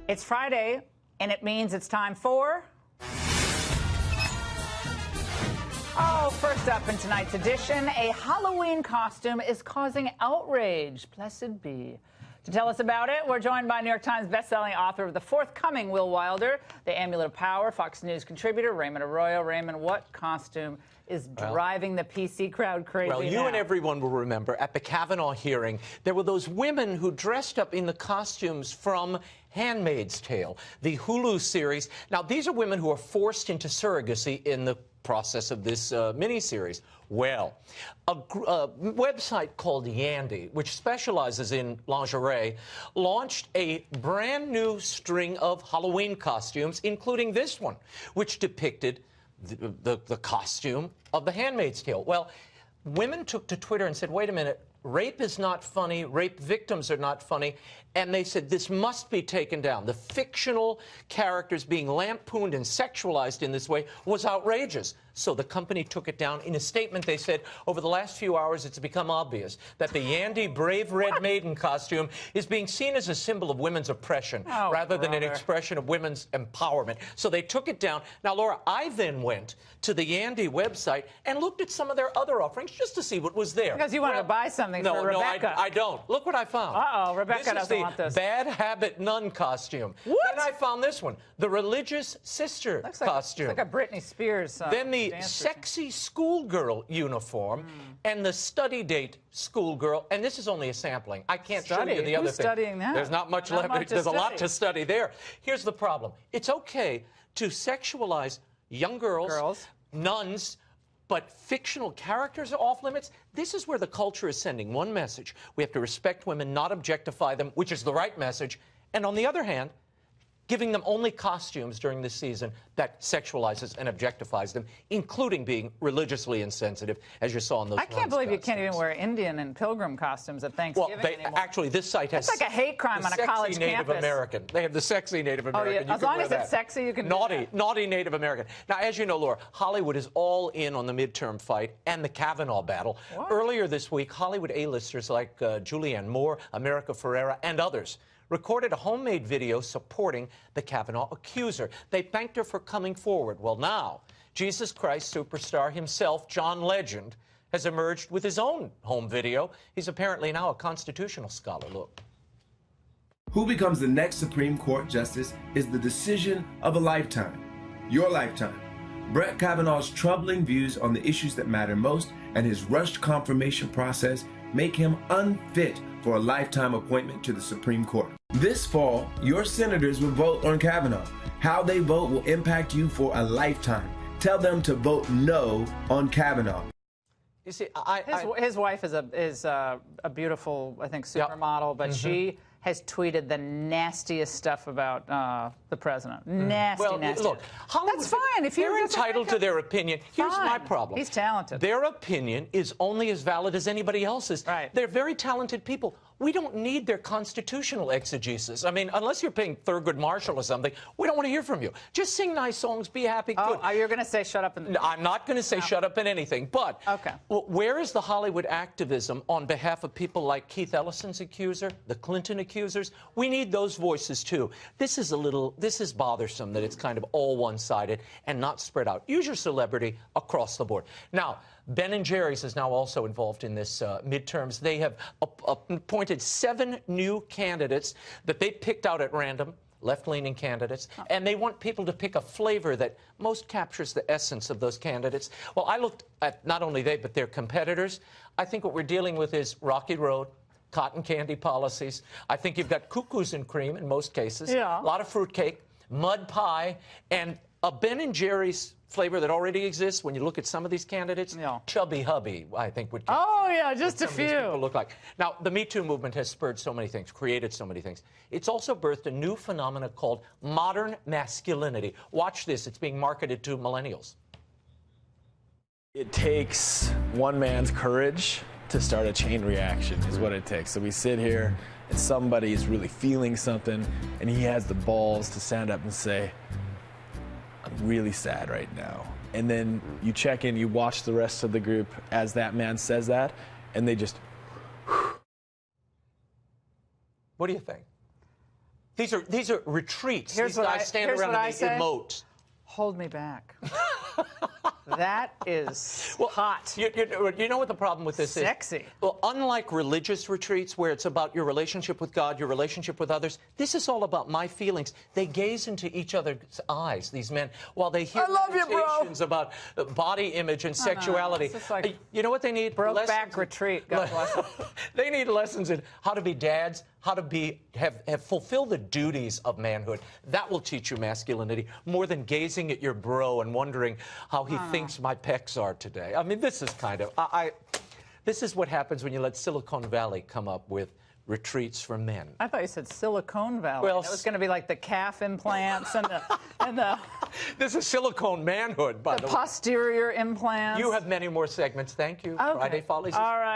It's Friday, and it means it's time for... Oh, first up in tonight's edition, a Halloween costume is causing outrage. Blessed be. To tell us about it, we're joined by New York Times bestselling author of the forthcoming Will Wilder, the Amulet of Power, Fox News contributor Raymond Arroyo. Raymond, what costume is driving the PC crowd crazy Well, you now? and everyone will remember at the Kavanaugh hearing, there were those women who dressed up in the costumes from Handmaid's Tale, the Hulu series. Now, these are women who are forced into surrogacy in the process of this miniseries. Well, a website called Yandy, which specializes in lingerie, launched a brand new string of Halloween costumes, including this one, which depicted the costume of the Handmaid's Tale. Well, women took to Twitter and said, wait a minute, rape is not funny, rape victims are not funny, and they said this must be taken down. The fictional characters being lampooned and sexualized in this way was outrageous. So the company took it down. In a statement, they said, over the last few hours, it's become obvious that the Yandy Brave Red Maiden costume is being seen as a symbol of women's oppression rather than an expression of women's empowerment. So they took it down. Now, Laura, I then went to the Yandy website and looked at some of their other offerings just to see what was there. Because you wanted to buy something for Rebecca. No, I don't. Look what I found. Uh-oh, Rebecca doesn't want this. Bad Habit Nun costume. What? Then I found this one, the Religious Sister costume. Looks like a Britney Spears then the sexy schoolgirl uniform and the study date schoolgirl. And this is only a sampling. I can't show you the other Who's thing. Studying that? There's not much left. There's a lot to study there. Here's the problem. It's okay to sexualize young girls, nuns, but fictional characters are off limits. This is where the culture is sending one message. We have to respect women, not objectify them, which is the right message. And on the other hand, giving them only costumes during this season that sexualizes and objectifies them, including being religiously insensitive, as you saw in those. I can't believe you can't even wear Indian and pilgrim costumes at Thanksgiving anymore. Actually, this site has... It's like a hate crime on a college Native campus. American. They have the sexy Native American. Oh, yeah. As long as it's sexy, you can Naughty Native American. Now, as you know, Laura, Hollywood is all in on the midterm fight and the Kavanaugh battle. What? Earlier this week, Hollywood A-listers like Julianne Moore, America Ferrera, and others recorded a homemade video supporting the Kavanaugh accuser. They thanked her for coming forward. Well, now, Jesus Christ superstar himself, John Legend, has emerged with his own home video. He's apparently now a constitutional scholar. Look. Who becomes the next Supreme Court justice is the decision of a lifetime. Your lifetime. Brett Kavanaugh's troubling views on the issues that matter most and his rushed confirmation process make him unfit for a lifetime appointment to the Supreme Court. This fall, your senators will vote on Kavanaugh. How they vote will impact you for a lifetime. Tell them to vote no on Kavanaugh. You see, his wife is a beautiful, I think, supermodel, but she has tweeted the nastiest stuff about the president. Nasty. Look, Hollywood, that's fine. If you're entitled to their opinion, here's my problem. He's talented. Their opinion is only as valid as anybody else's. Right. They're very talented people. We don't need their constitutional exegesis. I mean, unless you're paying Thurgood Marshall or something, we don't want to hear from you. Just sing nice songs, be happy, good. Oh, you're going to say shut up and... No, I'm not going to say shut up in anything, but where is the Hollywood activism on behalf of people like Keith Ellison's accuser, the Clinton accusers? We need those voices, too. This is bothersome that it's kind of all one-sided and not spread out. Use your celebrity across the board. Now, Ben & Jerry's is now also involved in this midterms. They have appointed 7 new candidates that they picked out at random, left-leaning candidates, and they want people to pick a flavor that most captures the essence of those candidates. Well, I looked at not only they, but their competitors. I think what we're dealing with is rocky road, cotton candy policies. I think you've got cuckoos and cream in most cases, a lot of fruitcake, mud pie, and a Ben & Jerry's flavor that already exists. When you look at some of these candidates, chubby hubby, I think would. Just a few. People look like. Now, the Me Too movement has spurred so many things, created so many things. It's also birthed a new phenomenon called modern masculinity. Watch this. It's being marketed to millennials. It takes one man's courage to start a chain reaction is what it takes. So we sit here and somebody is really feeling something and he has the balls to stand up and say, I'm really sad right now. And then you check in, you watch the rest of the group as that man says that, and they just... What do you think? These are retreats. Here's These what guys stand around and they say. emote. Hold me back. That is hot. You know what the problem with this is? Sexy. Well, unlike religious retreats where it's about your relationship with God, your relationship with others, this is all about my feelings. They gaze into each other's eyes, these men, while they hear meditations about body image and sexuality. Like you know what they need? Brokeback retreat. God bless them. They need lessons in how to be dads, how to have fulfill the duties of manhood. That will teach you masculinity more than gazing at your bro and wondering how he thinks my pecs are today. I mean, this is kind of this is what happens when you let Silicon Valley come up with retreats for men. I thought you said Silicon Valley. Well, that was going to be like the calf implants and the This is silicone manhood, by the way. posterior implants. You have many more segments. Thank you. Okay. Friday Follies. All right.